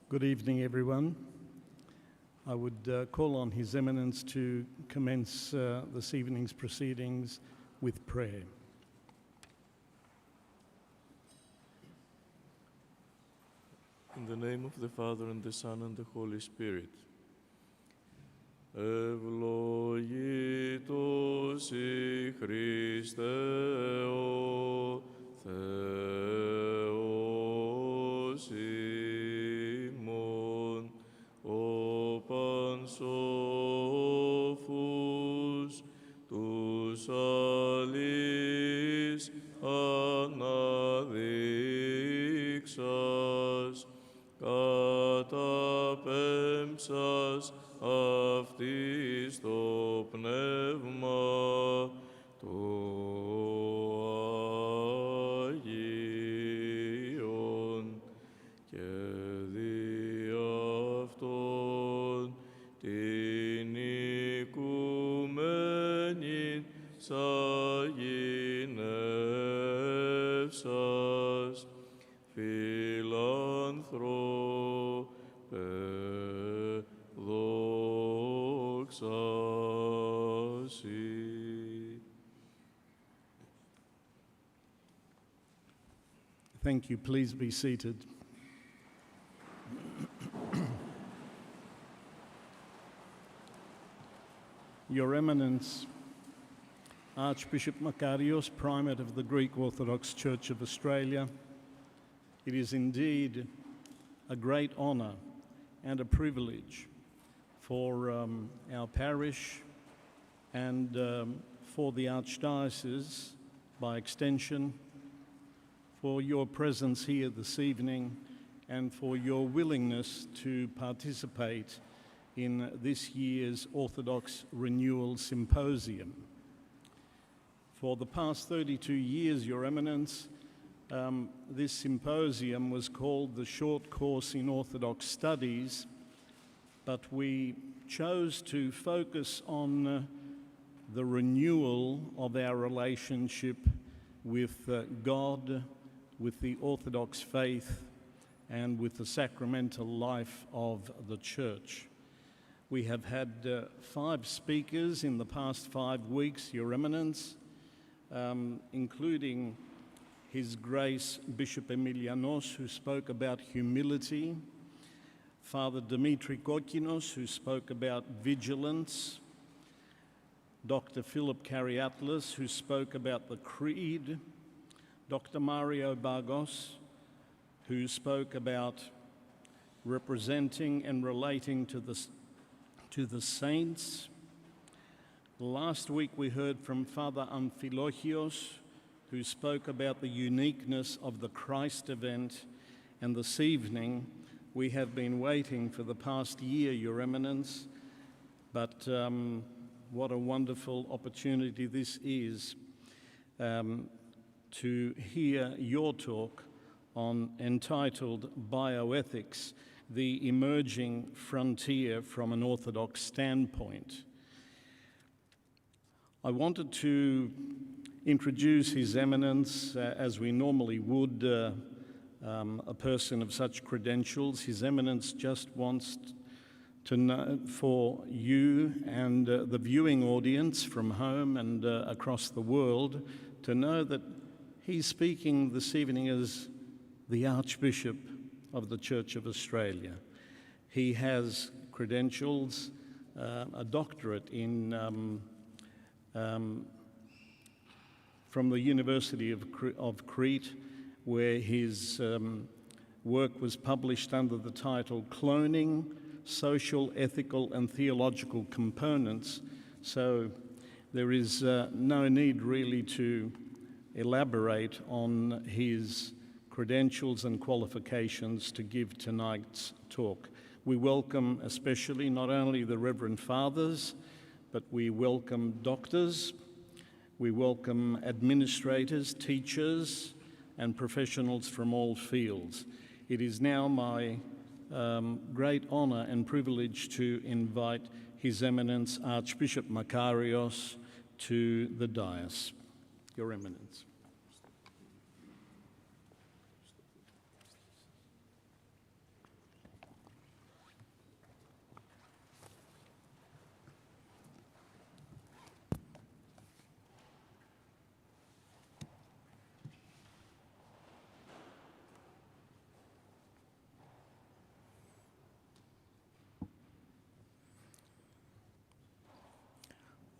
Good evening, everyone. I would call on His Eminence to commence this evening's proceedings with prayer. In the name of the Father, and the Son, and the Holy Spirit. Ευλογήτως η Χριστέ ο Θεός ημών, ο πανσόφους τους αλείς αναδείξας, καταπέμψας αυτής το πνεύμα του Αγίον και δι' αυτόν την οικουμένη σαγηνεύσας φιλάνθρωπε δόξασι. Thank you. Please be seated. Your Eminence, Archbishop Makarios, Primate of the Greek Orthodox Church of Australia, it is indeed a great honour and a privilege for our parish and for the Archdiocese, by extension, for your presence here this evening and for your willingness to participate in this year's Orthodox Renewal Symposium. For the past 32 years, Your Eminence, this symposium was called the Short Course in Orthodox Studies, but we chose to focus on the renewal of our relationship with God, with the Orthodox faith, and with the sacramental life of the Church. We have had 5 speakers in the past 5 weeks, Your Eminence, including His Grace Bishop Emilianos, who spoke about humility, Father Dimitri Kokinos, who spoke about vigilance, Dr. Philip Kariatlis, who spoke about the Creed, Dr. Mario Bargos, who spoke about representing and relating to the saints. Last week we heard from Father Amphilochios, who spoke about the uniqueness of the Christ event, and this evening we have been waiting for the past year, Your Eminence, but what a wonderful opportunity this is to hear your talk entitled Bioethics, the emerging frontier from an Orthodox standpoint. I wanted to introduce His Eminence as we normally would a person of such credentials. His Eminence just wants to know, for you and the viewing audience from home and across the world, to know that he's speaking this evening as the Archbishop of the Church of Australia. He has credentials, a doctorate in from the University of Crete, where his work was published under the title Cloning, Social, Ethical and Theological Components. So there is no need really to elaborate on his credentials and qualifications to give tonight's talk. We welcome especially not only the Reverend Fathers, but we welcome doctors, we welcome administrators, teachers, and professionals from all fields. It is now my great honour and privilege to invite His Eminence Archbishop Makarios to the dais. Your Eminence.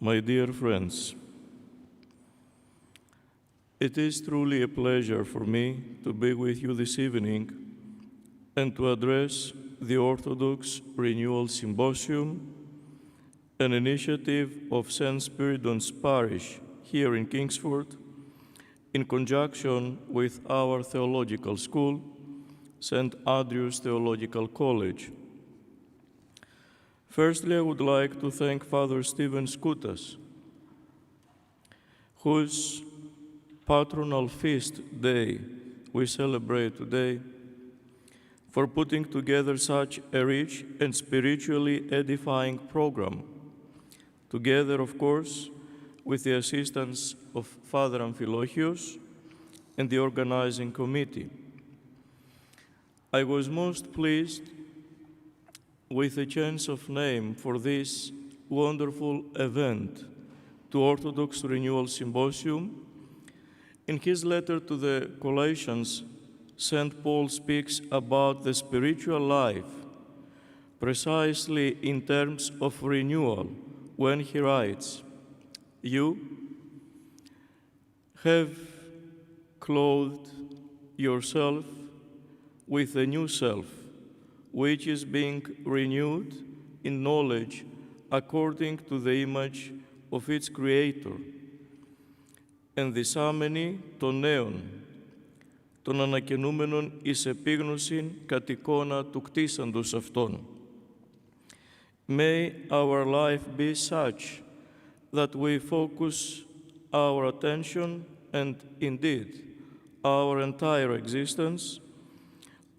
My dear friends, it is truly a pleasure for me to be with you this evening and to address the Orthodox Renewal Symposium, an initiative of St. Spyridon's Parish here in Kingsford, in conjunction with our theological school, St. Andrew's Theological College. Firstly, I would like to thank Father Stephen Skoutas, whose patronal feast day we celebrate today, for putting together such a rich and spiritually edifying program, together, of course, with the assistance of Father Amphilochios and the organizing committee. I was most pleased with the change of name for this wonderful event to Orthodox Renewal Symposium. In his letter to the Colossians, St. Paul speaks about the spiritual life precisely in terms of renewal when he writes, "You have clothed yourself with a new self, which is being renewed in knowledge according to the image of its Creator, ενδυσάμενοι των νέων, των ανακαινούμενων εις επίγνωσιν κατ' εικόνα του κτίσαντος αυτών. May our life be such that we focus our attention and indeed our entire existence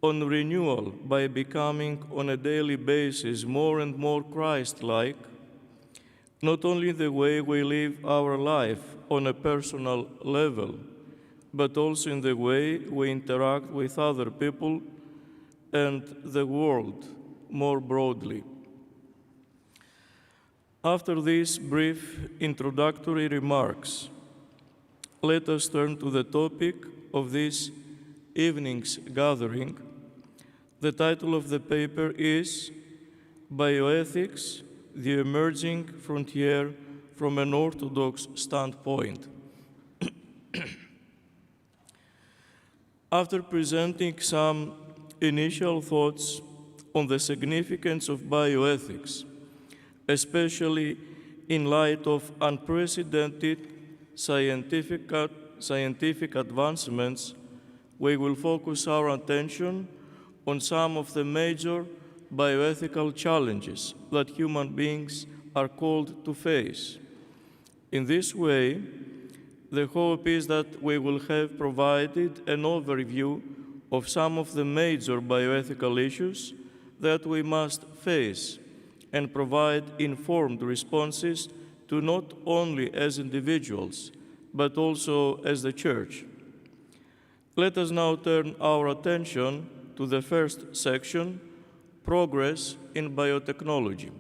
on renewal by becoming on a daily basis more and more Christ-like, not only the way we live our life on a personal level, but also in the way we interact with other people and the world more broadly. After these brief introductory remarks, let us turn to the topic of this evening's gathering. The title of the paper is Bioethics, the Emerging Frontier from an Orthodox Standpoint. After presenting some initial thoughts on the significance of bioethics, especially in light of unprecedented scientific advancements, we will focus our attention on some of the major bioethical challenges that human beings are called to face. In this way, the hope is that we will have provided an overview of some of the major bioethical issues that we must face and provide informed responses to not only as individuals, but also as the Church. Let us now turn our attention to the first section, Progress in Biotechnology.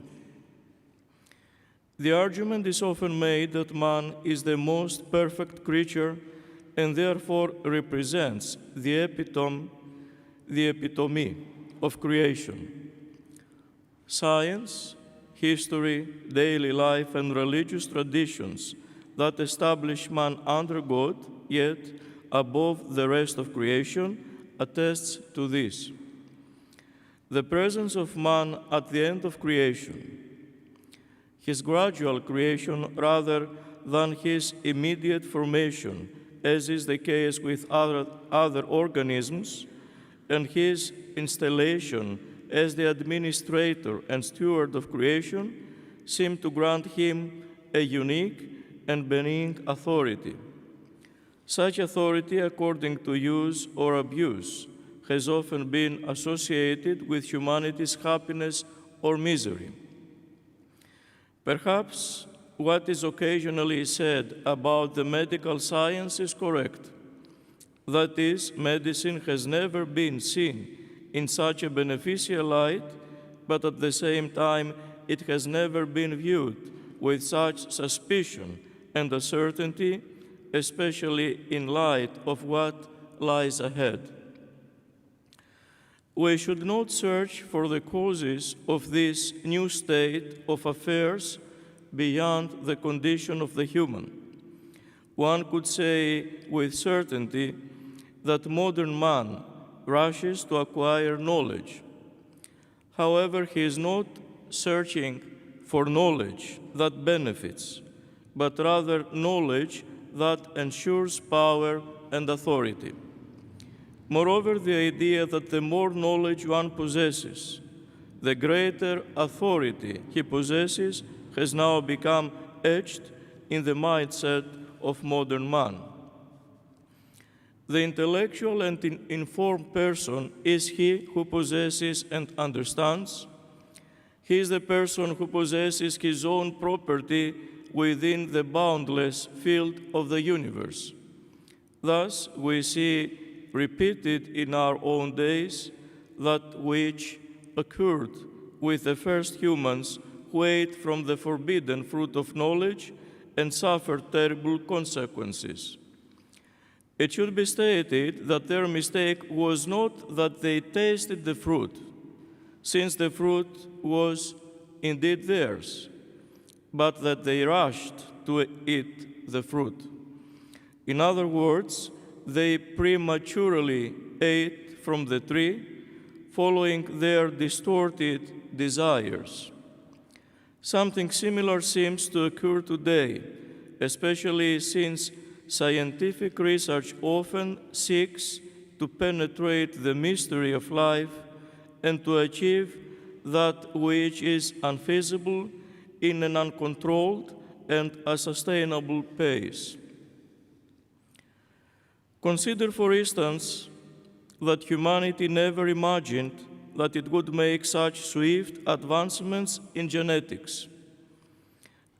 The argument is often made that man is the most perfect creature and therefore represents the epitome of creation. Science, history, daily life, and religious traditions that establish man under God, yet above the rest of creation, attests to this. The presence of man at the end of creation, his gradual creation rather than his immediate formation, as is the case with other organisms, and his installation as the administrator and steward of creation seem to grant him a unique and benign authority. Such authority, according to use or abuse, has often been associated with humanity's happiness or misery. Perhaps what is occasionally said about the medical science is correct. That is, medicine has never been seen in such a beneficial light, but at the same time, it has never been viewed with such suspicion and uncertainty, especially in light of what lies ahead. We should not search for the causes of this new state of affairs beyond the condition of the human. One could say with certainty that modern man rushes to acquire knowledge. However, he is not searching for knowledge that benefits, but rather knowledge that ensures power and authority. Moreover, the idea that the more knowledge one possesses, the greater authority he possesses has now become etched in the mindset of modern man. The intellectual and informed person is he who possesses and understands. He is the person who possesses his own property within the boundless field of the universe. Thus, we see repeated in our own days that which occurred with the first humans who ate from the forbidden fruit of knowledge and suffered terrible consequences. It should be stated that their mistake was not that they tasted the fruit, since the fruit was indeed theirs, but that they rushed to eat the fruit. In other words, they prematurely ate from the tree, following their distorted desires. Something similar seems to occur today, especially since scientific research often seeks to penetrate the mystery of life and to achieve that which is unfeasible in an uncontrolled and unsustainable pace. Consider, for instance, that humanity never imagined that it would make such swift advancements in genetics.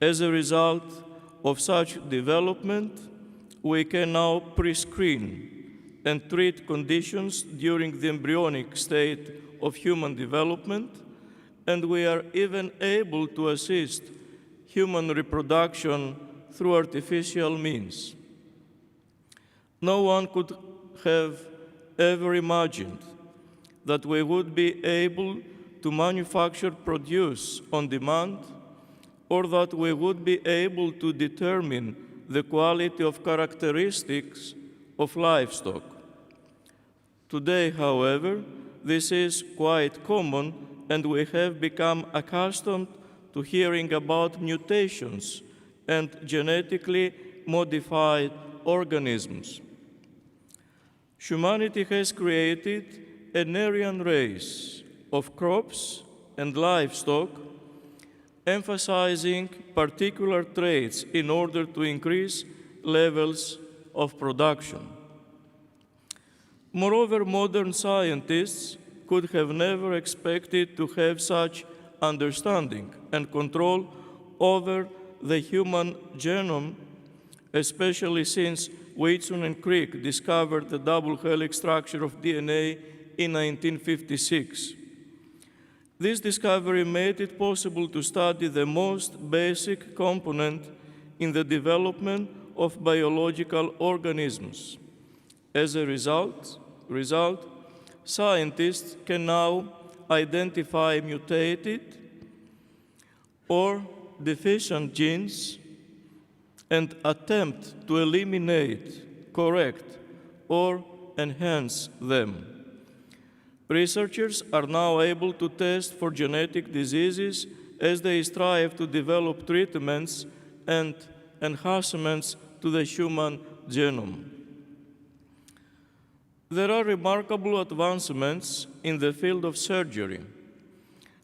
As a result of such development, we can now pre-screen and treat conditions during the embryonic state of human development, and we are even able to assist human reproduction through artificial means. No one could have ever imagined that we would be able to manufacture produce on demand, or that we would be able to determine the quality of characteristics of livestock. Today, however, this is quite common, and we have become accustomed to hearing about mutations and genetically modified organisms. Humanity has created an Aryan race of crops and livestock, emphasizing particular traits in order to increase levels of production. Moreover, modern scientists could have never expected to have such understanding and control over the human genome, especially since Whitson and Crick discovered the double helix structure of DNA in 1956. This discovery made it possible to study the most basic component in the development of biological organisms. As a result, scientists can now identify mutated or deficient genes and attempt to eliminate, correct, or enhance them. Researchers are now able to test for genetic diseases as they strive to develop treatments and enhancements to the human genome. There are remarkable advancements in the field of surgery,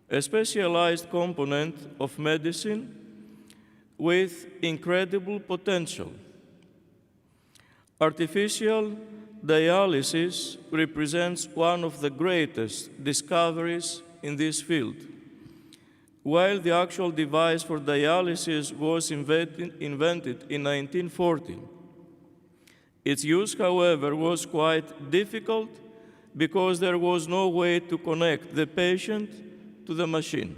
a specialized component of medicine with incredible potential. Artificial dialysis represents one of the greatest discoveries in this field. While the actual device for dialysis was invented in 1940, its use, however, was quite difficult because there was no way to connect the patient to the machine.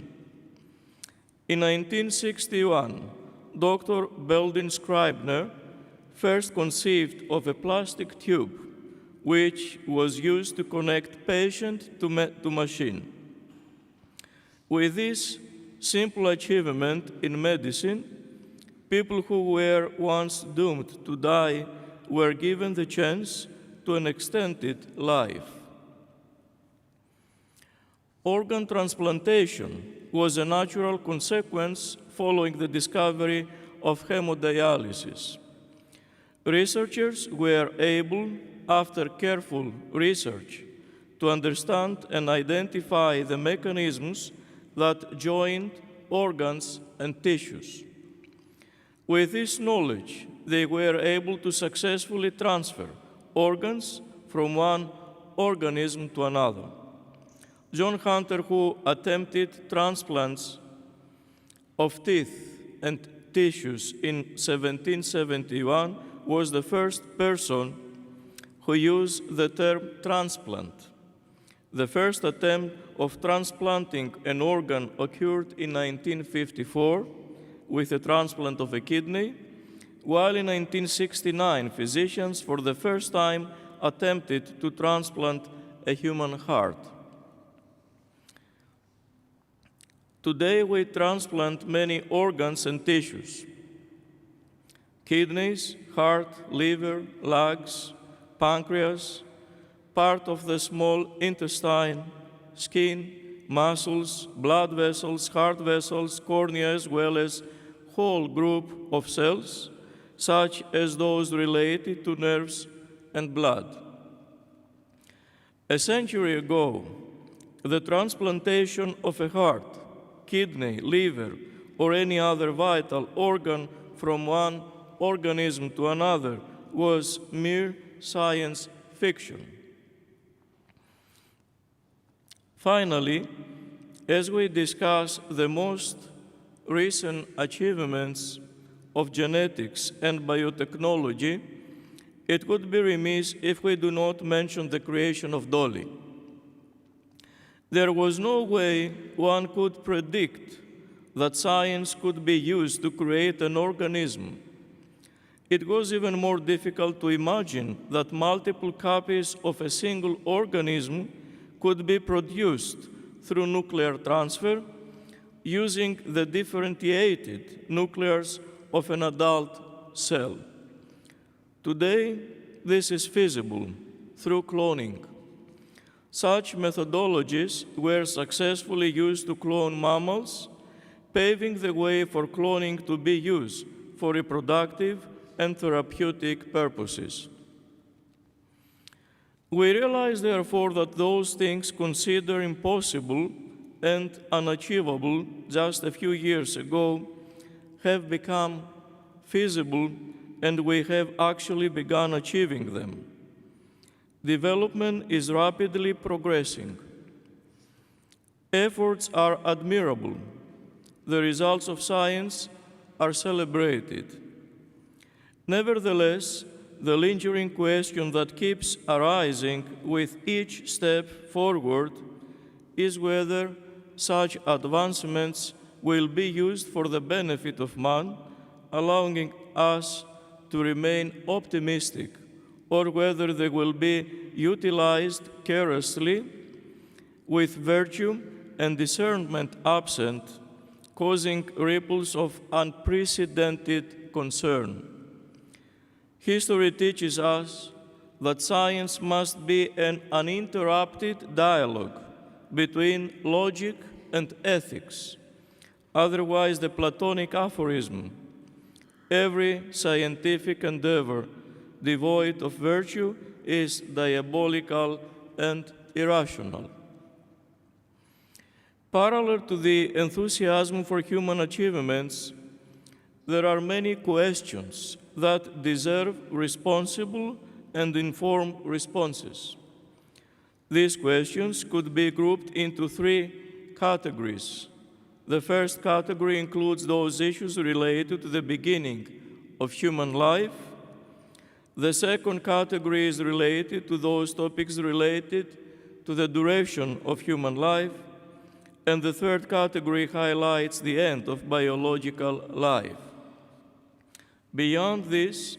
In 1961, Dr. Beldin Scribner first conceived of a plastic tube which was used to connect patient to machine. With this simple achievement in medicine, people who were once doomed to die were given the chance to an extended life. Organ transplantation was a natural consequence following the discovery of hemodialysis. Researchers were able, after careful research, to understand and identify the mechanisms that joined organs and tissues. With this knowledge, they were able to successfully transfer organs from one organism to another. John Hunter, who attempted transplants of teeth and tissues in 1771, was the first person who used the term transplant. The first attempt of transplanting an organ occurred in 1954 with the transplant of a kidney, while in 1969, physicians for the first time attempted to transplant a human heart. Today, we transplant many organs and tissues: kidneys, heart, liver, lungs, pancreas, part of the small intestine, skin, muscles, blood vessels, heart vessels, cornea, as well as whole group of cells, such as those related to nerves and blood. A century ago, the transplantation of a heart, kidney, liver, or any other vital organ from one organism to another was mere science fiction. Finally, as we discuss the most recent achievements of genetics and biotechnology, it would be remiss if we do not mention the creation of Dolly. There was no way one could predict that science could be used to create an organism. It was even more difficult to imagine that multiple copies of a single organism could be produced through nuclear transfer using the differentiated nucleus of an adult cell. Today, this is feasible through cloning. Such methodologies were successfully used to clone mammals, paving the way for cloning to be used for reproductive and therapeutic purposes. We realize, therefore, that those things considered impossible and unachievable just a few years ago have become feasible, and we have actually begun achieving them. Development is rapidly progressing. Efforts are admirable. The results of science are celebrated. Nevertheless, the lingering question that keeps arising with each step forward is whether such advancements will be used for the benefit of man, allowing us to remain optimistic, or whether they will be utilized carelessly with virtue and discernment absent, causing ripples of unprecedented concern. History teaches us that science must be an uninterrupted dialogue between logic and ethics. Otherwise, the Platonic aphorism, "Every scientific endeavor devoid of virtue is diabolical and irrational." Parallel to the enthusiasm for human achievements, there are many questions that deserve responsible and informed responses. These questions could be grouped into three categories. The first category includes those issues related to the beginning of human life. The second category is related to those topics related to the duration of human life. And the third category highlights the end of biological life. Beyond this,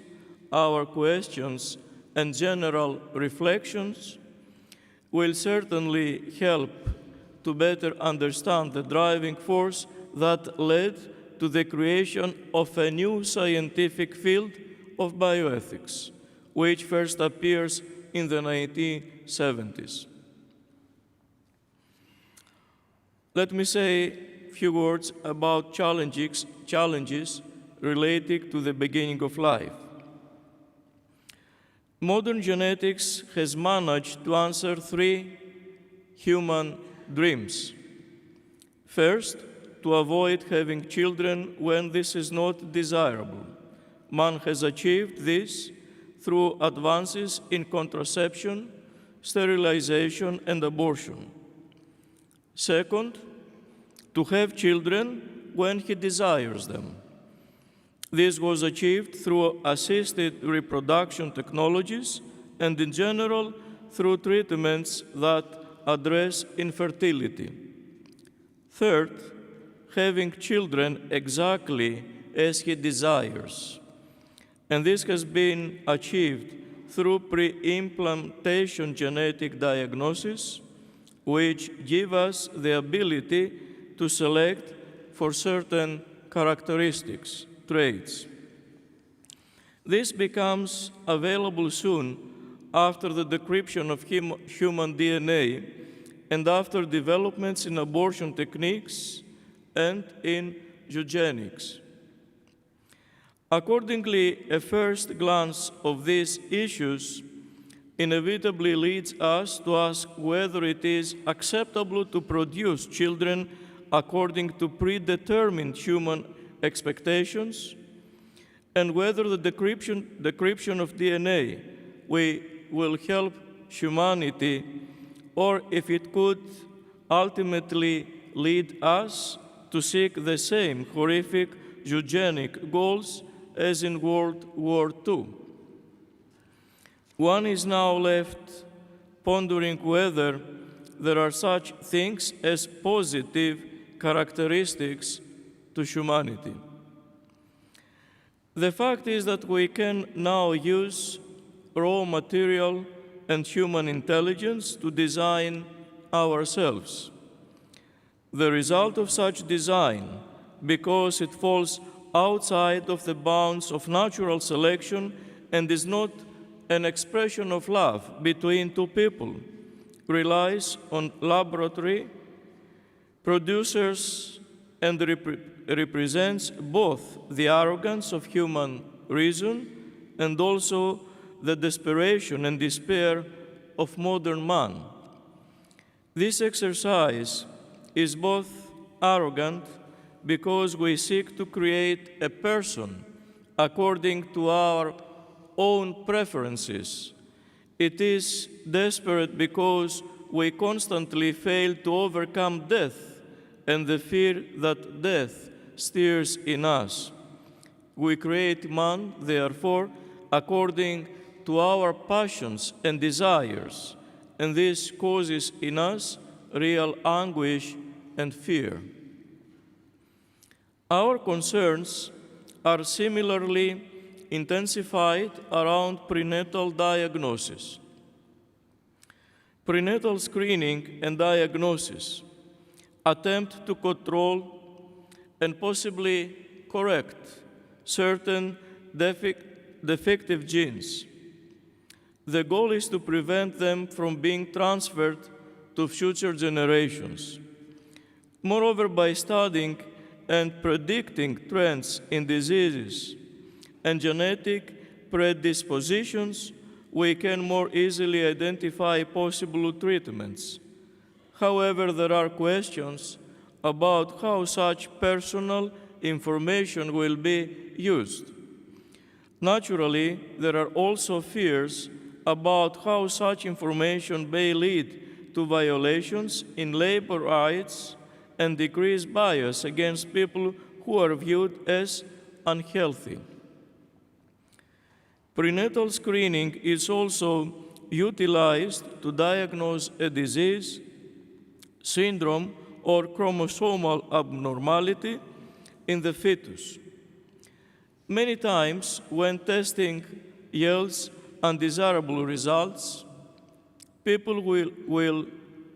our questions and general reflections will certainly help to better understand the driving force that led to the creation of a new scientific field of bioethics, which first appears in the 1970s. Let me say a few words about challenges related to the beginning of life. Modern genetics has managed to answer three human dreams. First, to avoid having children when this is not desirable. Man has achieved this through advances in contraception, sterilization, and abortion. Second, to have children when he desires them. This was achieved through assisted reproduction technologies and, in general, through treatments that address infertility. Third, having children exactly as he desires. And this has been achieved through pre-implantation genetic diagnosis, which give us the ability to select for certain characteristics, traits. This becomes available soon after the decryption of human DNA and after developments in abortion techniques and in eugenics. Accordingly, a first glance of these issues inevitably leads us to ask whether it is acceptable to produce children according to predetermined human expectations, and whether the decryption of DNA will help humanity, or if it could ultimately lead us to seek the same horrific eugenic goals as in World War II. One is now left pondering whether there are such things as positive characteristics to humanity. The fact is that we can now use raw material and human intelligence to design ourselves. The result of such design, because it falls outside of the bounds of natural selection and is not an expression of love between two people, relies on laboratory producers and represents both the arrogance of human reason and also the desperation and despair of modern man. This exercise is both arrogant because we seek to create a person according to our own preferences. It is desperate because we constantly fail to overcome death and the fear that death stirs in us. We create man, therefore, according to our passions and desires, and this causes in us real anguish and fear. Our concerns are similarly intensified around prenatal diagnosis. Prenatal screening and diagnosis attempt to control and possibly correct certain defective genes. The goal is to prevent them from being transferred to future generations. Moreover, by studying and predicting trends in diseases and genetic predispositions, we can more easily identify possible treatments. However, there are questions about how such personal information will be used. Naturally, there are also fears about how such information may lead to violations in labor rights and decrease bias against people who are viewed as unhealthy. Prenatal screening is also utilized to diagnose a disease, syndrome, or chromosomal abnormality in the fetus. Many times, when testing yields undesirable results, people will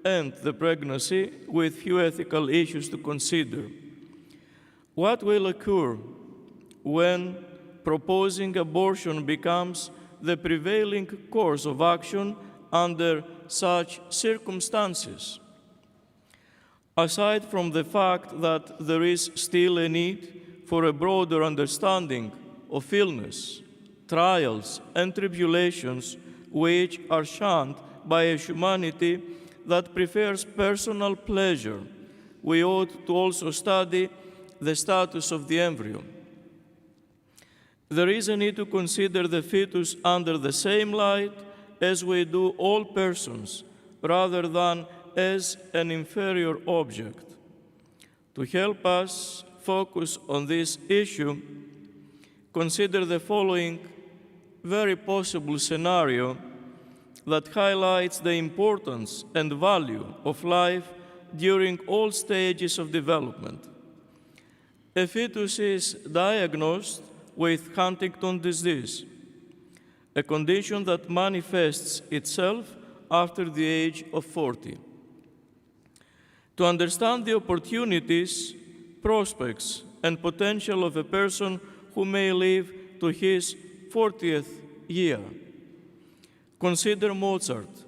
end the pregnancy with few ethical issues to consider. What will occur when proposing abortion becomes the prevailing course of action under such circumstances? Aside from the fact that there is still a need for a broader understanding of illness, trials, and tribulations which are shunned by a humanity that prefers personal pleasure, we ought to also study the status of the embryo. There is a need to consider the fetus under the same light as we do all persons, rather than as an inferior object. To help us focus on this issue, consider the following very possible scenario that highlights the importance and value of life during all stages of development. A fetus is diagnosed with Huntington's disease, a condition that manifests itself after the age of 40. To understand the opportunities, prospects, and potential of a person who may live to his 40th year, consider Mozart,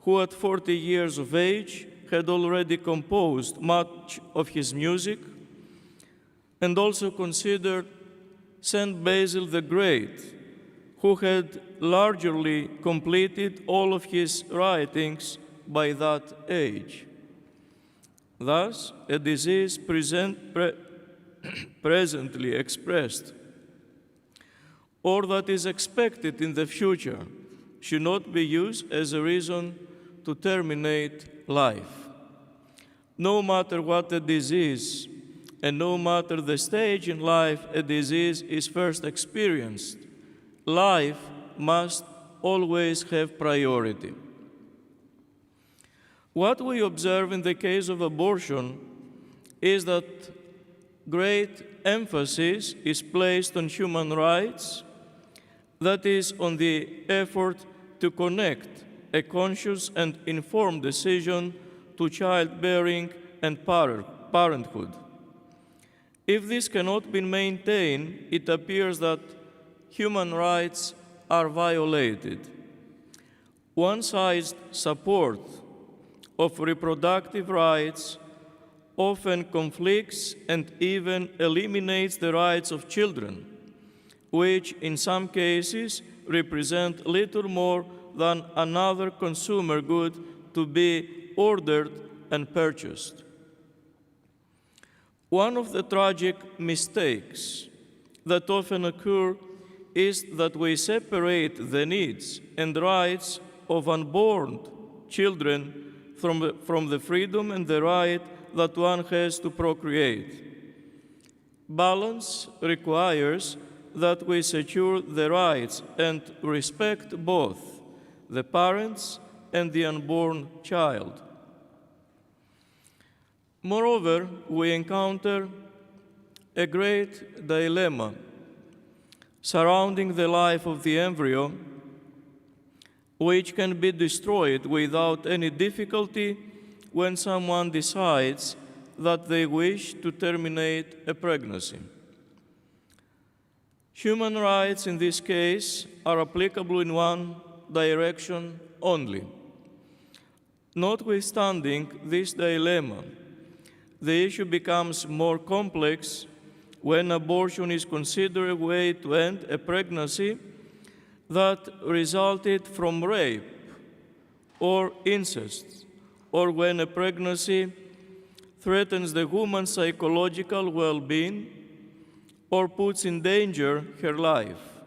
who at 40 years of age had already composed much of his music, and also consider Saint Basil the Great, who had largely completed all of his writings by that age. Thus, a disease presently expressed, or that is expected in the future, should not be used as a reason to terminate life. No matter what the disease, and no matter the stage in life a disease is first experienced, life must always have priority. What we observe in the case of abortion is that great emphasis is placed on human rights, that is, on the effort to connect a conscious and informed decision to childbearing and parenthood. If this cannot be maintained, it appears that human rights are violated. One-sided support of reproductive rights often conflicts and even eliminates the rights of children, which in some cases represent little more than another consumer good to be ordered and purchased. One of the tragic mistakes that often occur is that we separate the needs and rights of unborn children from the freedom and the right that one has to procreate. Balance requires that we secure the rights and respect both the parents and the unborn child. Moreover, we encounter a great dilemma surrounding the life of the embryo, which can be destroyed without any difficulty when someone decides that they wish to terminate a pregnancy. Human rights in this case are applicable in one direction only. Notwithstanding this dilemma, the issue becomes more complex when abortion is considered a way to end a pregnancy that resulted from rape or incest, or when a pregnancy threatens the woman's psychological well-being or puts in danger her life.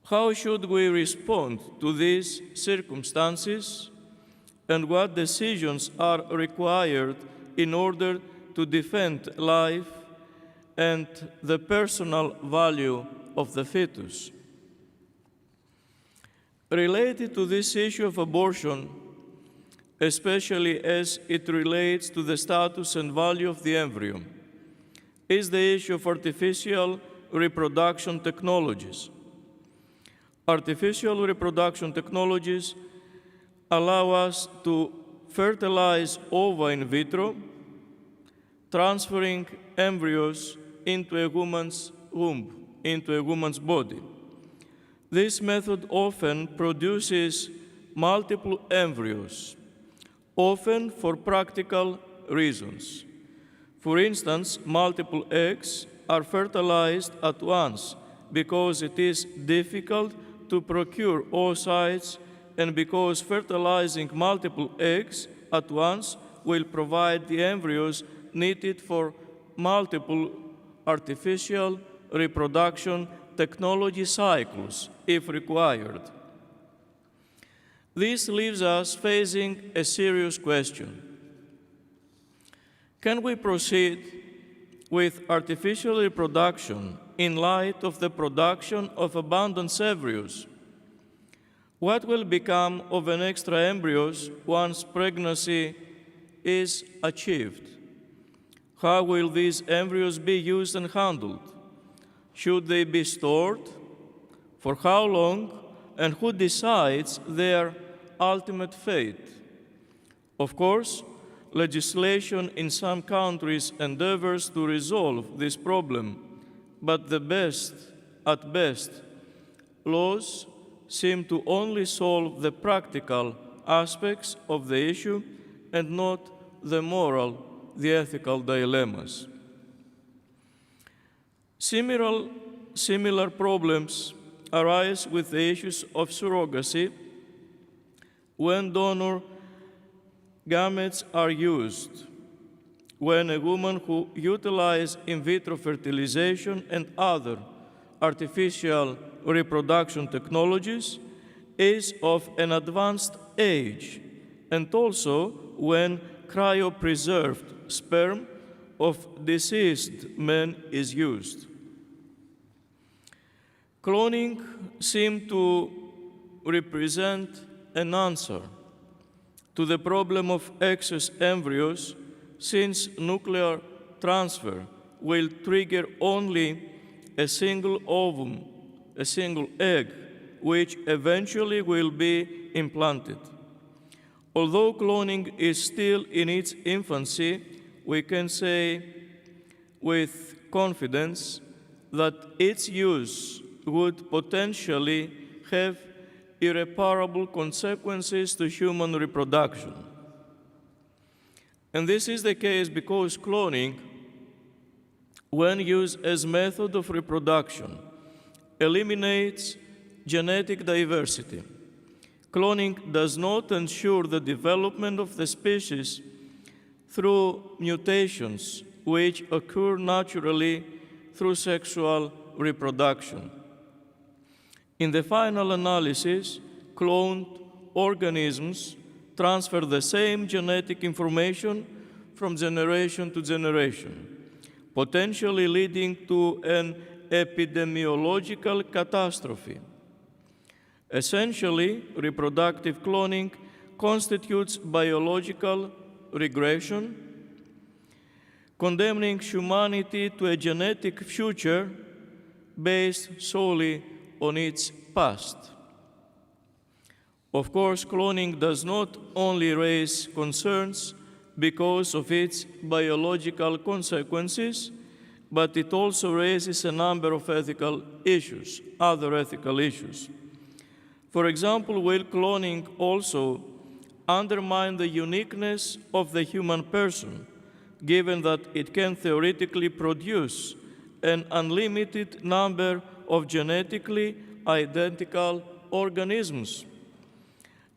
How should we respond to these circumstances, and what decisions are required in order to defend life and the personal value of the fetus? Related to this issue of abortion, especially as it relates to the status and value of the embryo, is the issue of artificial reproduction technologies. Artificial reproduction technologies allow us to fertilize ova in vitro, transferring embryos into a woman's womb, into a woman's body. This method often produces multiple embryos, often for practical reasons. For instance, multiple eggs are fertilized at once because it is difficult to procure oocytes and because fertilizing multiple eggs at once will provide the embryos needed for multiple artificial reproduction technology cycles, if required. This leaves us facing a serious question. Can we proceed with artificial reproduction in light of the production of abundant embryos? What will become of an extra embryos once pregnancy is achieved? How will these embryos be used and handled? Should they be stored? For how long? And who decides their ultimate fate? Of course, legislation in some countries endeavors to resolve this problem, but at best, laws seem to only solve the practical aspects of the issue and not the moral, the ethical dilemmas. Similar problems arise with the issues of surrogacy when donor gametes are used, when a woman who utilizes in vitro fertilization and other artificial reproduction technologies is of an advanced age, and also when cryopreserved sperm of deceased men is used. Cloning seemed to represent an answer to the problem of excess embryos, since nuclear transfer will trigger only a single ovum, a single egg, which eventually will be implanted. Although cloning is still in its infancy, we can say with confidence that its use would potentially have irreparable consequences to human reproduction. And this is the case because cloning, when used as method of reproduction, eliminates genetic diversity. Cloning does not ensure the development of the species through mutations which occur naturally through sexual reproduction. In the final analysis, cloned organisms transfer the same genetic information from generation to generation, potentially leading to an epidemiological catastrophe. Essentially, reproductive cloning constitutes biological regression, condemning humanity to a genetic future based solely on its past. Of course, cloning does not only raise concerns because of its biological consequences, but it also raises a number of ethical issues, other ethical issues. For example, will cloning also undermine the uniqueness of the human person, given that it can theoretically produce an unlimited number of genetically identical organisms?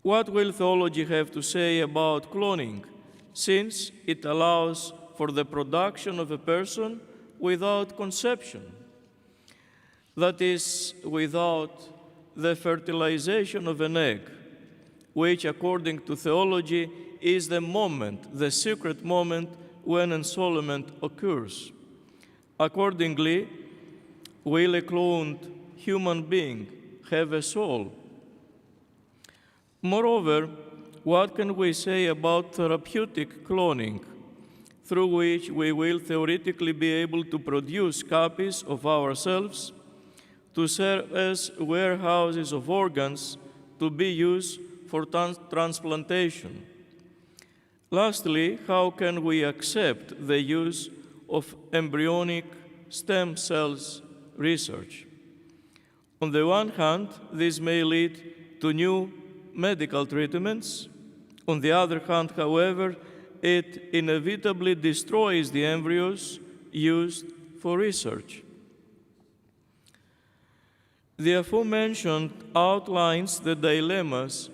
What will theology have to say about cloning, since it allows for the production of a person without conception? That is, without the fertilization of an egg, which according to theology is the moment, the secret moment when ensoulment occurs. Accordingly, will a cloned human being have a soul? Moreover, what can we say about therapeutic cloning, through which we will theoretically be able to produce copies of ourselves to serve as warehouses of organs to be used for transplantation? Lastly, how can we accept the use of embryonic stem cells research. On the one hand, this may lead to new medical treatments. On the other hand, however, it inevitably destroys the embryos used for research. The aforementioned outlines the dilemmas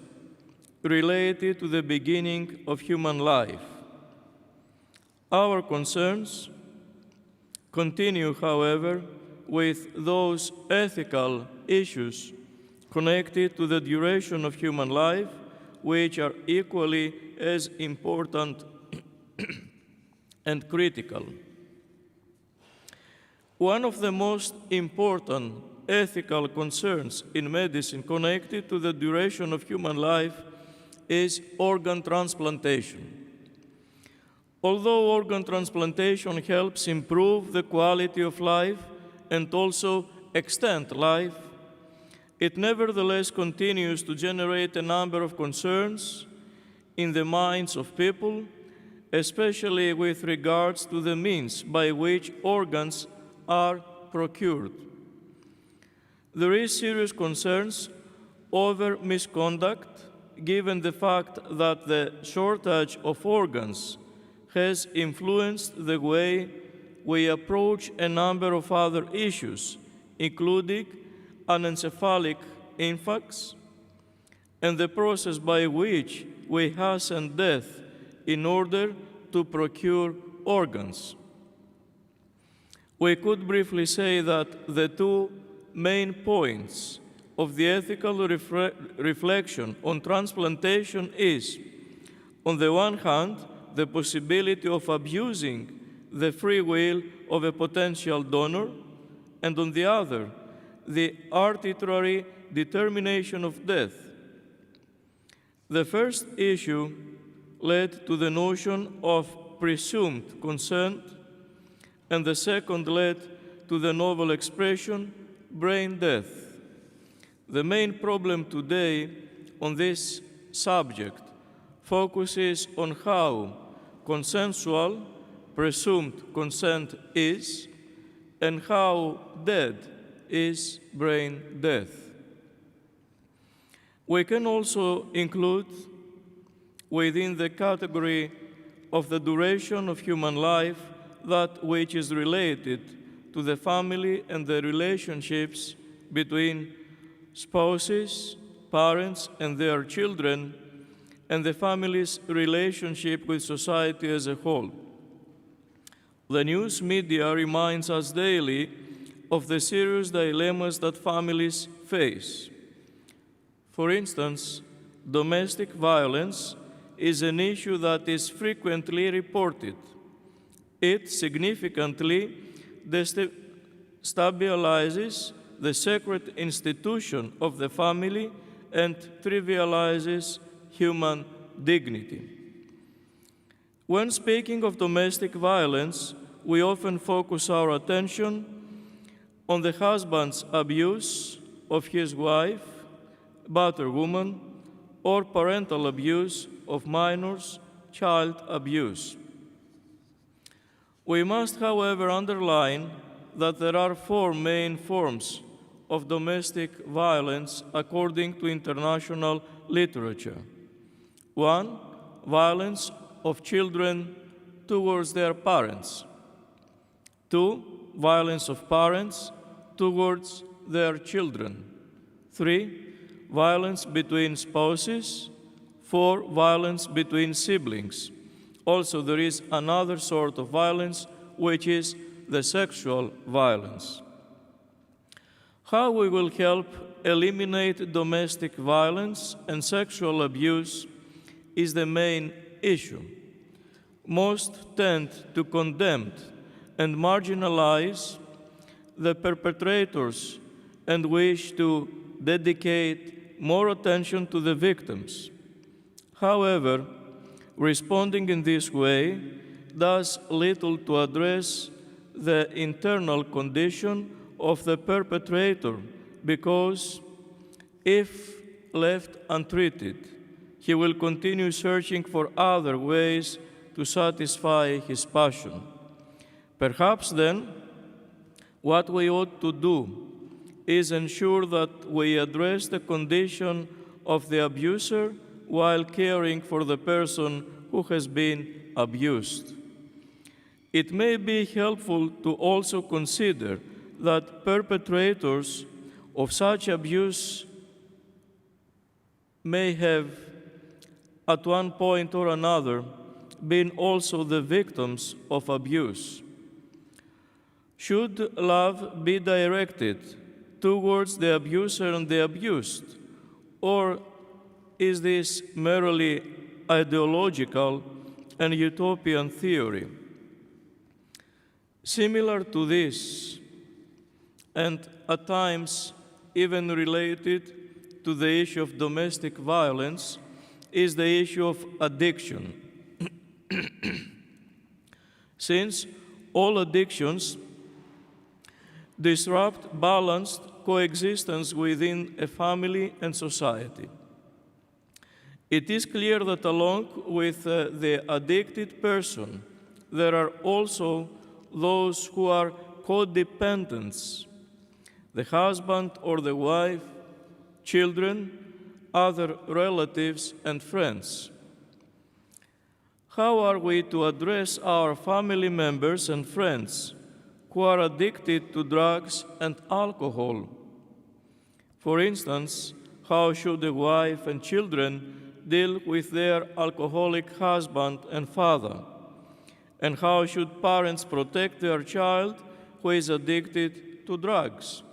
related to the beginning of human life. Our concerns continue, however, with those ethical issues connected to the duration of human life, which are equally as important and critical. One of the most important ethical concerns in medicine connected to the duration of human life is organ transplantation. Although organ transplantation helps improve the quality of life and also extend life, it nevertheless continues to generate a number of concerns in the minds of people, especially with regards to the means by which organs are procured. There is serious concerns over misconduct, given the fact that the shortage of organs has influenced the way we approach a number of other issues, including anencephalic infants and the process by which we hasten death in order to procure organs. We could briefly say that the two main points of the ethical reflection on transplantation is, on the one hand, the possibility of abusing the free will of a potential donor, and on the other, the arbitrary determination of death. The first issue led to the notion of presumed consent, and the second led to the novel expression, brain death. The main problem today on this subject focuses on how consensual presumed consent is and how dead is brain death. We can also include within the category of the duration of human life that which is related to the family and the relationships between spouses, parents, and their children, and the family's relationship with society as a whole. The news media reminds us daily of the serious dilemmas that families face. For instance, domestic violence is an issue that is frequently reported. It significantly destabilizes the sacred institution of the family and trivializes human dignity. When speaking of domestic violence, we often focus our attention on the husband's abuse of his wife, battered woman, or parental abuse of minors, child abuse. We must, however, underline that there are four main forms of domestic violence according to international literature. 1, violence of children towards their parents. 2, violence of parents towards their children. 3, violence between spouses. 4, violence between siblings. Also, there is another sort of violence, which is the sexual violence. How we will help eliminate domestic violence and sexual abuse is the main issue. Most tend to condemn and marginalize the perpetrators and wish to dedicate more attention to the victims. However, responding in this way does little to address the internal condition of the perpetrator, because if left untreated, he will continue searching for other ways to satisfy his passion. Perhaps then, what we ought to do is ensure that we address the condition of the abuser while caring for the person who has been abused. It may be helpful to also consider that perpetrators of such abuse may have, at one point or another, been also the victims of abuse. Should love be directed towards the abuser and the abused, or is this merely ideological and utopian theory? Similar to this, and at times even related to the issue of domestic violence, is the issue of addiction. Since all addictions disrupt balanced coexistence within a family and society, it is clear that along with the addicted person, there are also those who are codependents, the husband or the wife, children, other relatives, and friends. How are we to address our family members and friends who are addicted to drugs and alcohol? For instance, how should the wife and children deal with their alcoholic husband and father? And how should parents protect their child who is addicted to drugs?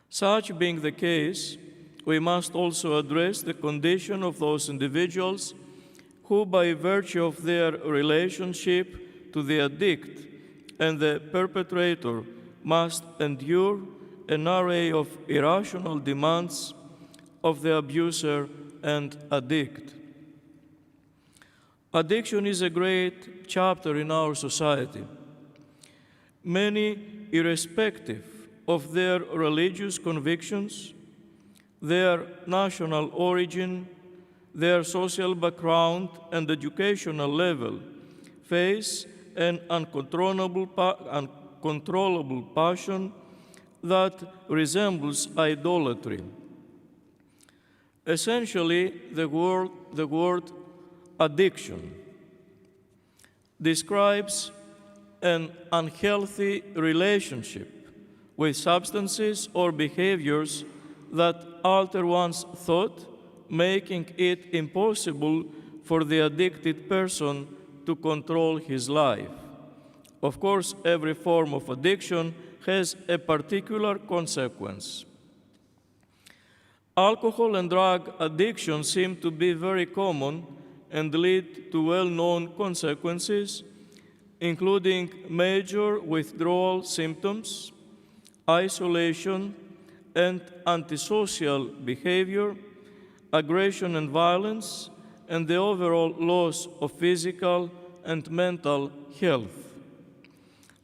Such being the case, we must also address the condition of those individuals who, by virtue of their relationship to the addict and the perpetrator, must endure an array of irrational demands of the abuser and addict. Addiction is a great chapter in our society. Many, irrespective of their religious convictions, their national origin, their social background, and educational level, face an uncontrollable passion that resembles idolatry. Essentially, the word addiction describes an unhealthy relationship with substances or behaviors that alter one's thought, making it impossible for the addicted person to control his life. Of course, every form of addiction has a particular consequence. Alcohol and drug addiction seem to be very common and lead to well-known consequences, including major withdrawal symptoms, isolation and antisocial behavior, aggression and violence, and the overall loss of physical and mental health.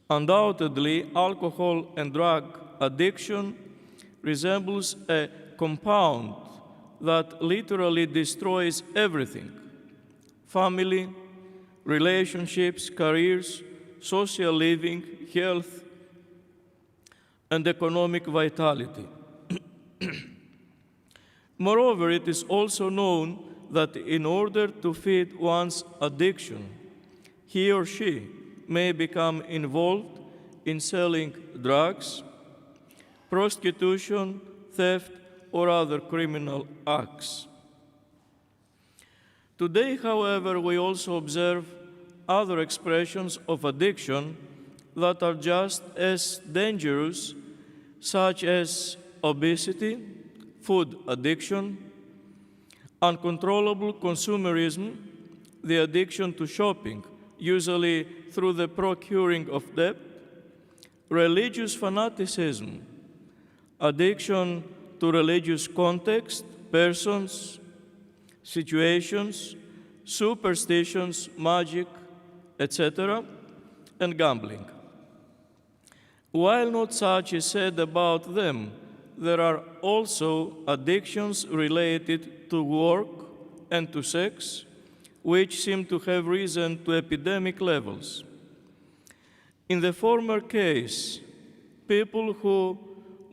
Undoubtedly, alcohol and drug addiction resembles a compound that literally destroys everything: family, relationships, careers, social living, health, and economic vitality. Moreover, it is also known that in order to feed one's addiction, he or she may become involved in selling drugs, prostitution, theft, or other criminal acts. Today, however, we also observe other expressions of addiction that are just as dangerous, such as obesity, food addiction, uncontrollable consumerism, the addiction to shopping, usually through the procuring of debt, religious fanaticism, addiction to religious context, persons, situations, superstitions, magic, etc., and gambling. While not such is said about them, there are also addictions related to work and to sex, which seem to have risen to epidemic levels. In the former case, people who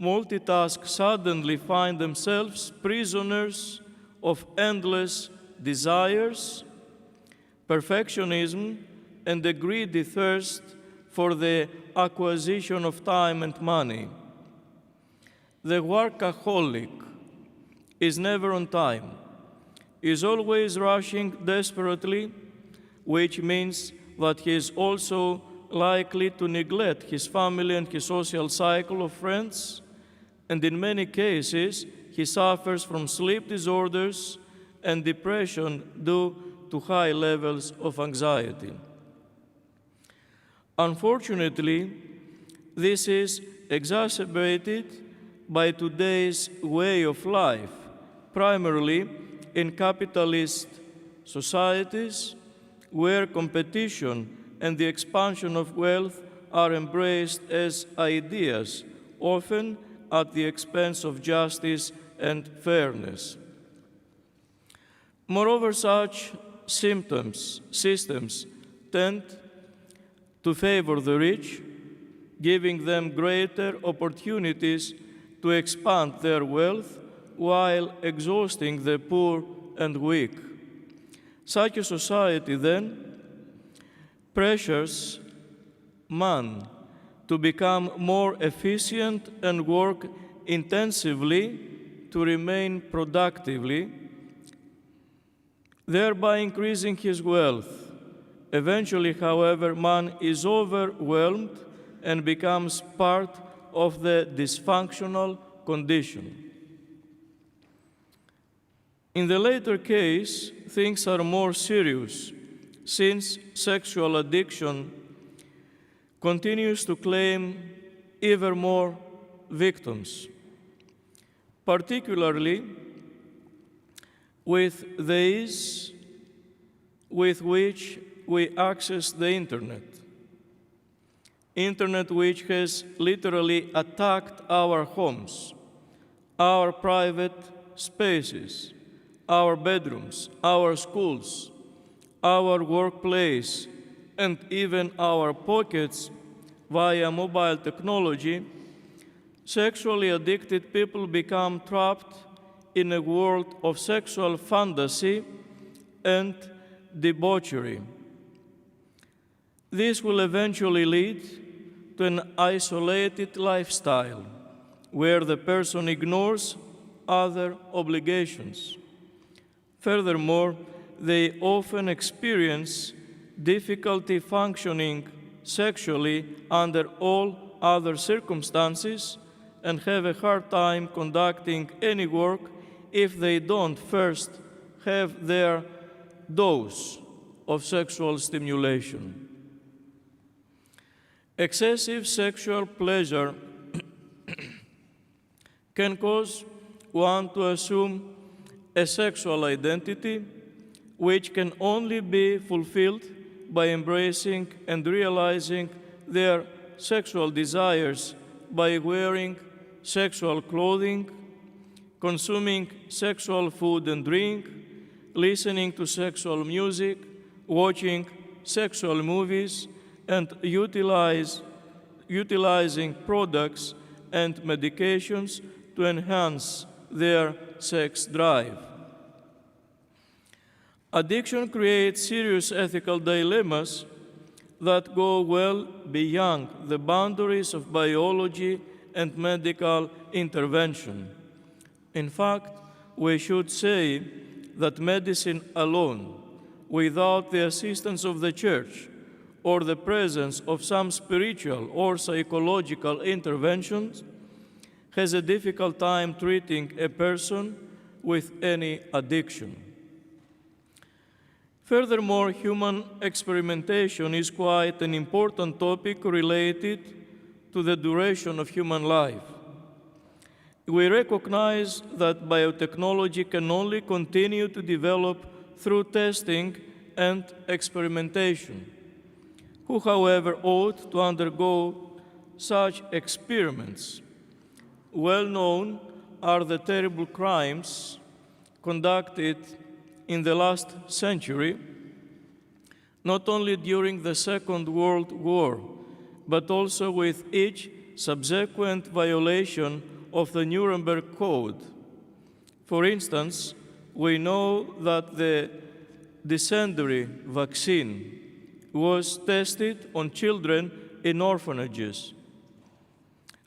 multitask suddenly find themselves prisoners of endless desires, perfectionism, and a greedy thirst for the acquisition of time and money. The workaholic is never on time, is always rushing desperately, which means that he is also likely to neglect his family and his social cycle of friends, and in many cases, he suffers from sleep disorders and depression due to high levels of anxiety. Unfortunately, this is exacerbated by today's way of life, primarily in capitalist societies, where competition and the expansion of wealth are embraced as ideas, often at the expense of justice and fairness. Moreover, such systems tend to favor the rich, giving them greater opportunities to expand their wealth while exhausting the poor and weak. Such a society, then, pressures man to become more efficient and work intensively to remain productively, thereby increasing his wealth. Eventually, however, man is overwhelmed and becomes part of the dysfunctional condition. In the latter case, things are more serious, since sexual addiction continues to claim ever more victims, particularly with the ease with which we access the Internet which has literally attacked our homes, our private spaces, our bedrooms, our schools, our workplace, and even our pockets via mobile technology. Sexually addicted people become trapped in a world of sexual fantasy and debauchery. This will eventually lead to an isolated lifestyle where the person ignores other obligations. Furthermore, they often experience difficulty functioning sexually under all other circumstances and have a hard time conducting any work if they don't first have their dose of sexual stimulation. Excessive sexual pleasure can cause one to assume a sexual identity which can only be fulfilled by embracing and realizing their sexual desires by wearing sexual clothing, consuming sexual food and drink, listening to sexual music, watching sexual movies, and utilizing products and medications to enhance their sex drive. Addiction creates serious ethical dilemmas that go well beyond the boundaries of biology and medical intervention. In fact, we should say that medicine alone, without the assistance of the Church or the presence of some spiritual or psychological interventions, has a difficult time treating a person with any addiction. Furthermore, human experimentation is quite an important topic related to the duration of human life. We recognize that biotechnology can only continue to develop through testing and experimentation. Who, however, ought to undergo such experiments? Well known are the terrible crimes conducted in the last century, not only during the Second World War, but also with each subsequent violation of the Nuremberg Code. For instance, we know that the dysentery vaccine was tested on children in orphanages.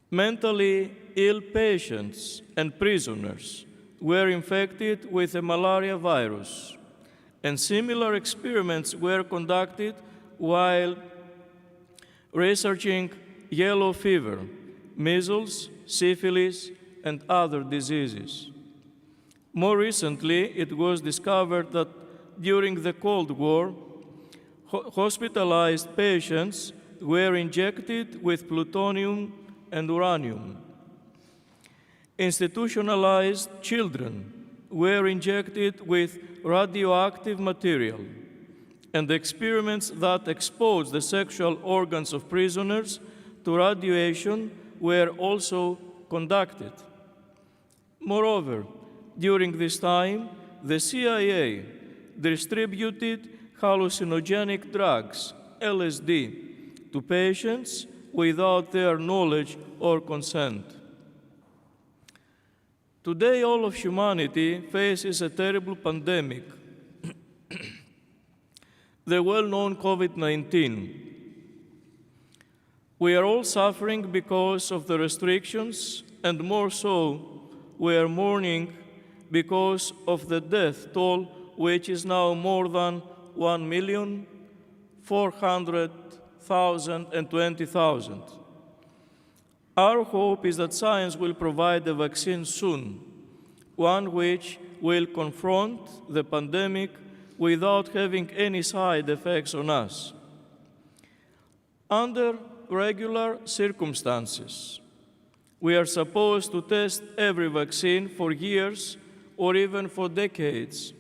Mentally ill patients and prisoners were infected with the malaria virus, and similar experiments were conducted while researching yellow fever, measles, syphilis, and other diseases. More recently, it was discovered that during the Cold War, hospitalized patients were injected with plutonium and uranium. Institutionalized children were injected with radioactive material, and experiments that exposed the sexual organs of prisoners to radiation were also conducted. Moreover, during this time, the CIA distributed hallucinogenic drugs, LSD, to patients without their knowledge or consent. Today, all of humanity faces a terrible pandemic, the well-known COVID-19. We are all suffering because of the restrictions, and more so, we are mourning because of the death toll, which is now more than 1,400,020. Our hope is that science will provide a vaccine soon, one which will confront the pandemic without having any side effects on us. Under regular circumstances, we are supposed to test every vaccine for years or even for decades.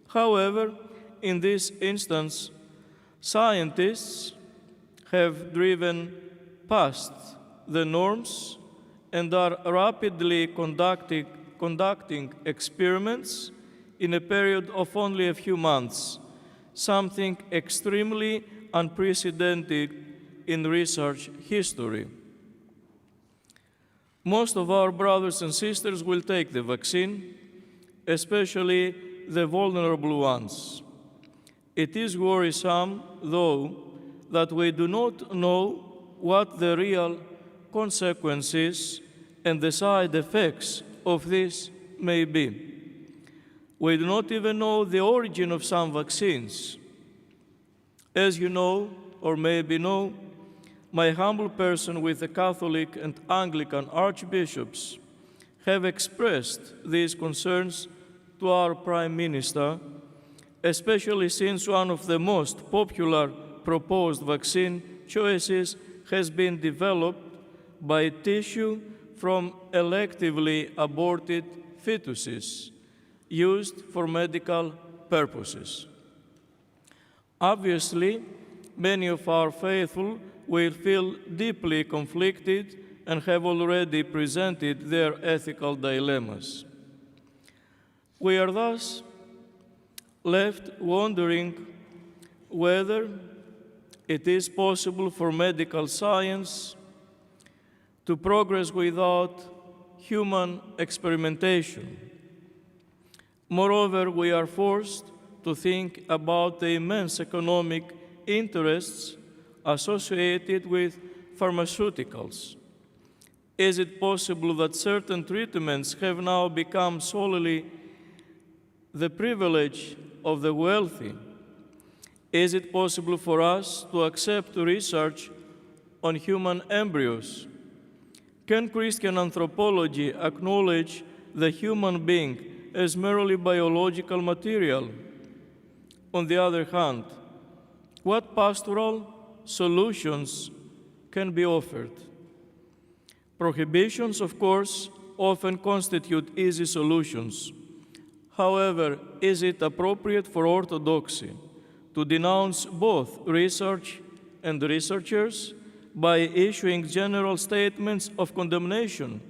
However, in this instance, scientists have driven past the norms and are rapidly conducting experiments in a period of only a few months, something extremely unprecedented in research history. Most of our brothers and sisters will take the vaccine, especially the vulnerable ones. It is worrisome, though, that we do not know what the real consequences and the side effects of this may be. We do not even know the origin of some vaccines. As you know, or maybe know, my humble person with the Catholic and Anglican archbishops have expressed these concerns to our Prime Minister, especially since one of the most popular proposed vaccine choices has been developed by tissue from electively aborted fetuses used for medical purposes. Obviously, many of our faithful will feel deeply conflicted and have already presented their ethical dilemmas. We are thus left wondering whether it is possible for medical science to progress without human experimentation. Moreover, we are forced to think about the immense economic interests associated with pharmaceuticals. Is it possible that certain treatments have now become solely the privilege of the wealthy? Is it possible for us to accept research on human embryos? Can Christian anthropology acknowledge the human being as merely biological material? On the other hand, what pastoral solutions can be offered? Prohibitions, of course, often constitute easy solutions. However, is it appropriate for orthodoxy to denounce both research and researchers by issuing general statements of condemnation?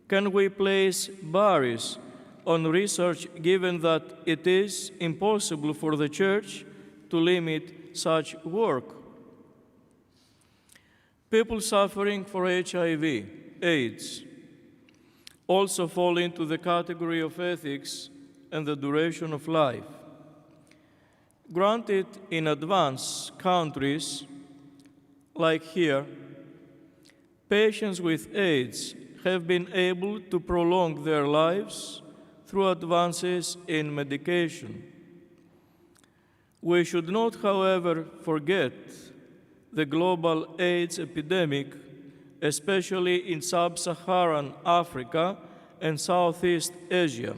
Can we place barriers on research given that it is impossible for the Church to limit such work? People suffering for HIV, AIDS, also fall into the category of ethics and the duration of life. Granted, in advanced countries, like here, patients with AIDS have been able to prolong their lives through advances in medication. We should not, however, forget the global AIDS epidemic, especially in sub-Saharan Africa and Southeast Asia.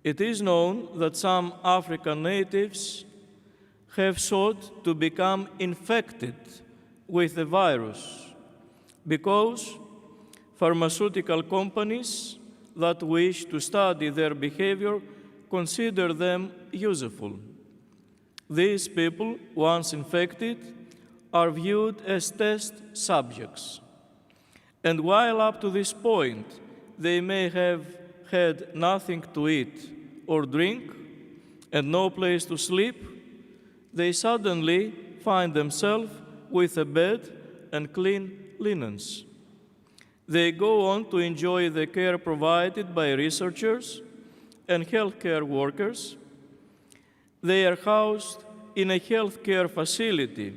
It is known that some African natives have sought to become infected with the virus because pharmaceutical companies that wish to study their behavior consider them useful. These people, once infected, are viewed as test subjects. And while up to this point they may have had nothing to eat or drink and no place to sleep, they suddenly find themselves with a bed and clean linens. They go on to enjoy the care provided by researchers and healthcare workers. They are housed in a healthcare facility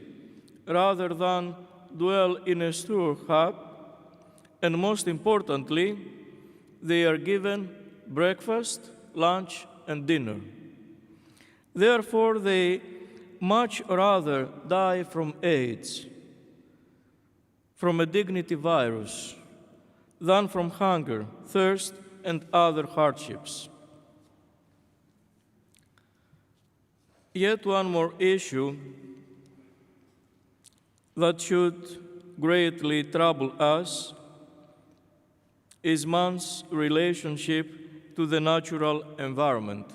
rather than dwell in a store hut, and most importantly, they are given breakfast, lunch, and dinner. Therefore, they much rather die from AIDS, from a dignity virus, than from hunger, thirst, and other hardships. Yet one more issue that should greatly trouble us is man's relationship to the natural environment.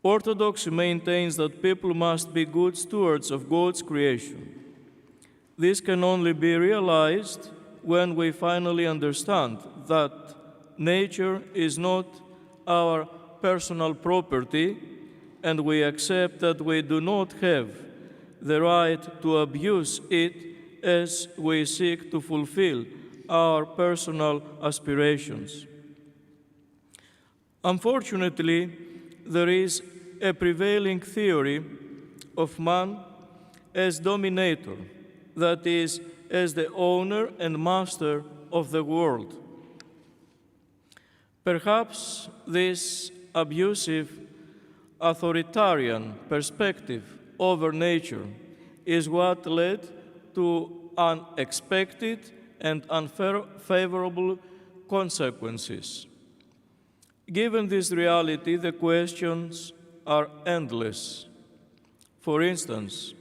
Orthodoxy maintains that people must be good stewards of God's creation. This can only be realized when we finally understand that nature is not our personal property, and we accept that we do not have the right to abuse it as we seek to fulfill our personal aspirations. Unfortunately, there is a prevailing theory of man as dominator, that is, as the owner and master of the world. Perhaps this abusive authoritarian perspective over nature is what led to unexpected and unfavorable consequences. Given this reality, the questions are endless. For instance,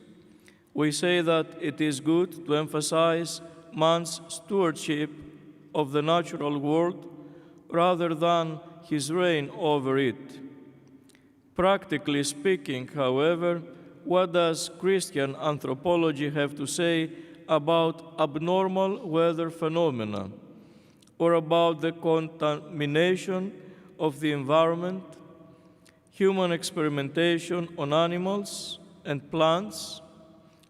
we say that it is good to emphasize man's stewardship of the natural world rather than his reign over it. Practically speaking, however, what does Christian anthropology have to say about abnormal weather phenomena, or about the contamination of the environment, human experimentation on animals and plants,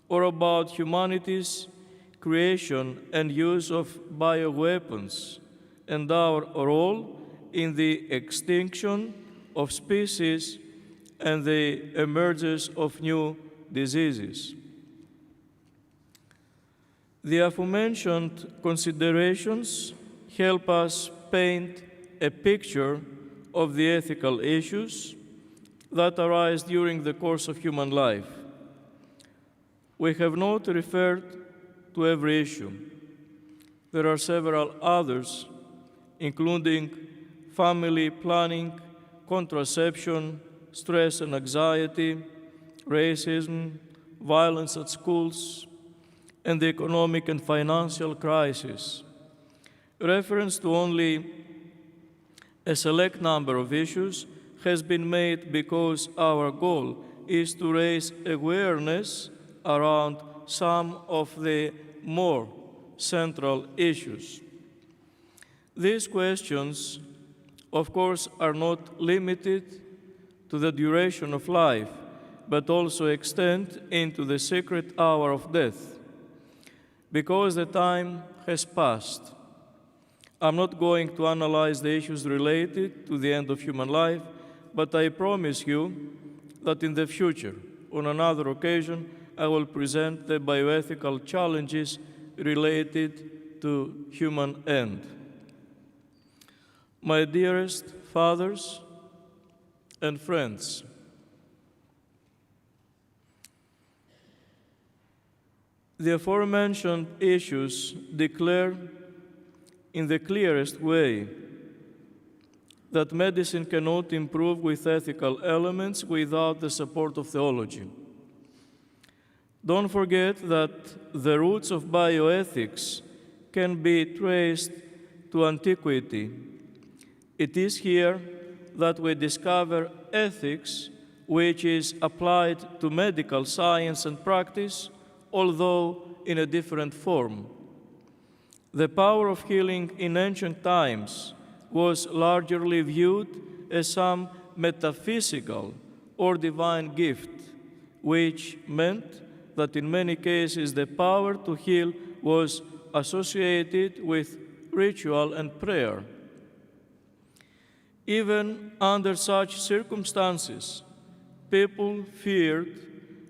or about humanity's creation and use of bioweapons, and our role in the extinction of species and the emergence of new diseases? The aforementioned considerations help us paint a picture of the ethical issues that arise during the course of human life. We have not referred to every issue. There are several others, including family planning, contraception, stress and anxiety, racism, violence at schools, and the economic and financial crisis. Reference to only a select number of issues has been made because our goal is to raise awareness around some of the more central issues. These questions, of course, are not limited to the duration of life, but also extend into the secret hour of death. Because the time has passed, I'm not going to analyze the issues related to the end of human life, but I promise you that in the future, on another occasion, I will present the bioethical challenges related to human end. My dearest fathers and friends, the aforementioned issues declare in the clearest way that medicine cannot improve with ethical elements without the support of theology. Don't forget that the roots of bioethics can be traced to antiquity. It is here that we discover ethics which is applied to medical science and practice, although in a different form. The power of healing in ancient times was largely viewed as some metaphysical or divine gift, which meant that in many cases the power to heal was associated with ritual and prayer. Even under such circumstances, people feared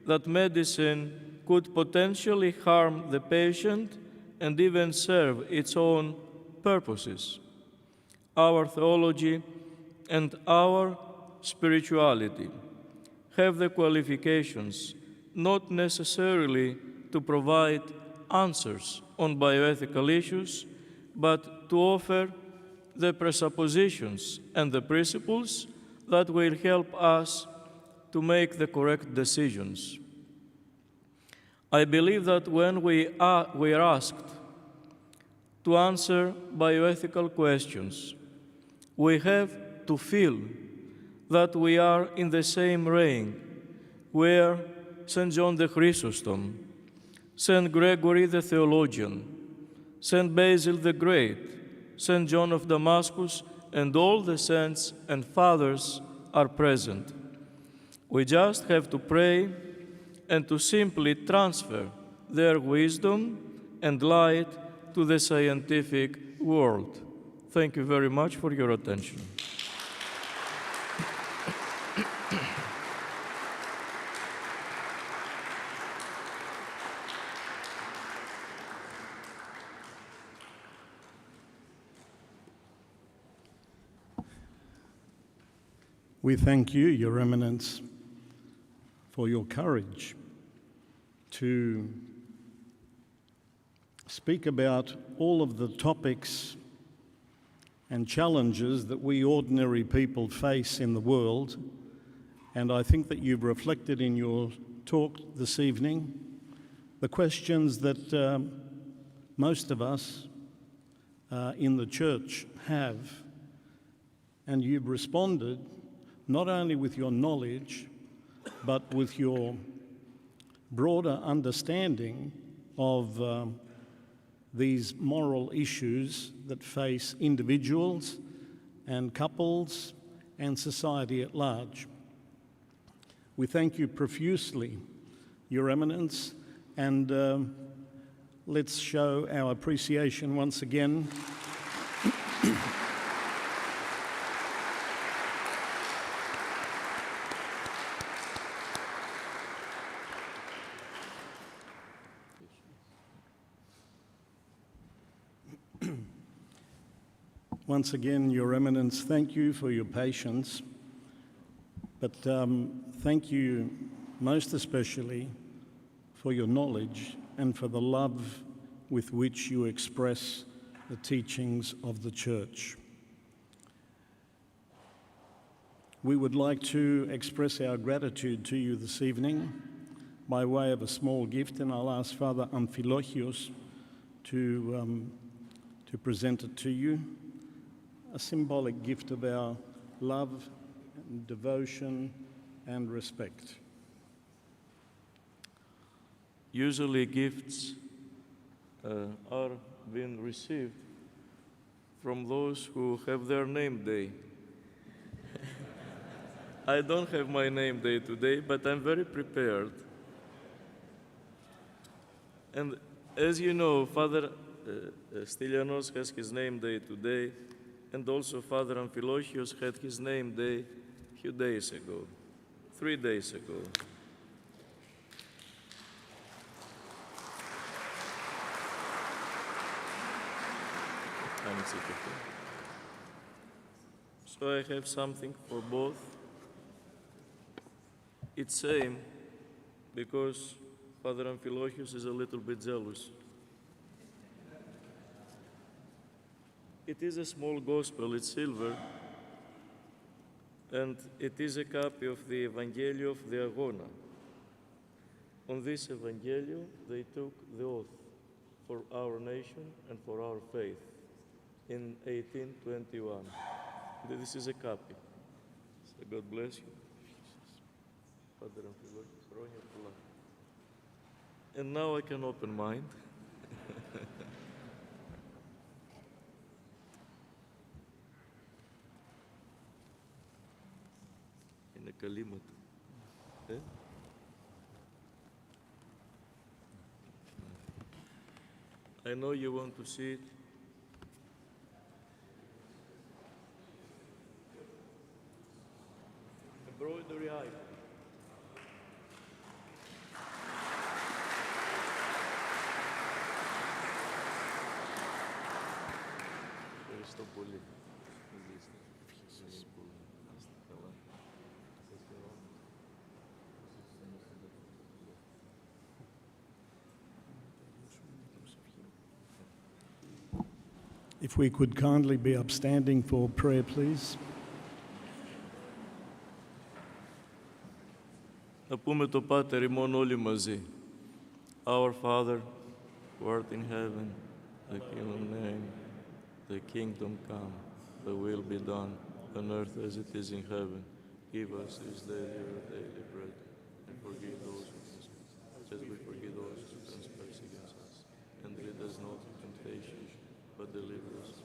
that medicine could potentially harm the patient and even serve its own purposes. Our theology and our spirituality have the qualifications not necessarily to provide answers on bioethical issues, but to offer the presuppositions and the principles that will help us to make the correct decisions. I believe that when we are asked to answer bioethical questions, we have to feel that we are in the same reign where St. John the Chrysostom, St. Gregory the Theologian, St. Basil the Great, St. John of Damascus, and all the saints and fathers are present. We just have to pray and to simply transfer their wisdom and light to the scientific world. Thank you very much for your attention. We thank you, Your Eminence, for your courage to speak about all of the topics and challenges that we ordinary people face in the world. And I think that you've reflected in your talk this evening the questions that most of us in the church have. And you've responded not only with your knowledge, but with your broader understanding of these moral issues that face individuals and couples and society at large. We thank you profusely, Your Eminence, and let's show our appreciation once again. Once again, Your Eminence, thank you for your patience, but thank you most especially for your knowledge and for the love with which you express the teachings of the Church. We would like to express our gratitude to you this evening by way of a small gift, and I'll ask Father Amphilochios to present it to you. A symbolic gift of our love and devotion and respect. Usually gifts are being received from those who have their name day. I don't have my name day today, but I'm very prepared. And As you know, Father Stylianos has his name day today, and also Father Amphilochios had his name day a few days ago, 3 days ago. So I have something for both. It's same because Father Amphilochios is a little bit jealous. It is a small gospel, it's silver, and it is a copy of the Evangelio of the Agona. On this Evangelio, they took the oath for our nation and for our faith in 1821. This is a copy. So God bless you. Father Amphilochios. And now I can open mine. Είναι καλή μου. I know you want to see it. Embroidery icon. Ευχαριστώ πολύ. If we could kindly be upstanding for prayer, please. Να πούμε το Πάτερ ημών όλοι μαζί. Our Father, who art in heaven, thy kingdom name, thy kingdom come, thy will be done, on earth as it is in heaven. Give us this day our daily bread, and forgive those who trespass, as we forgive those who trespass against us. And lead us not into temptation, but deliver us.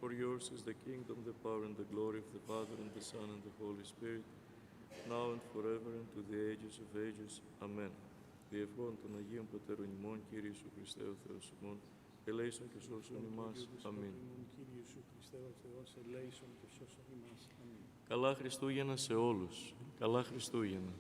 For yours is the kingdom, the power, and the glory of the Father, and the Son, and the Holy Spirit, now and forever, and to the ages of ages. Amen. Διευχών των Αγίων Πατέρων ημών, Κύριε Ιησού Χριστέ ο Θεός ημών, ελέησον και σώσον ημάς. Αμήν. Καλά Χριστούγεννα σε όλους. Καλά Χριστούγεννα.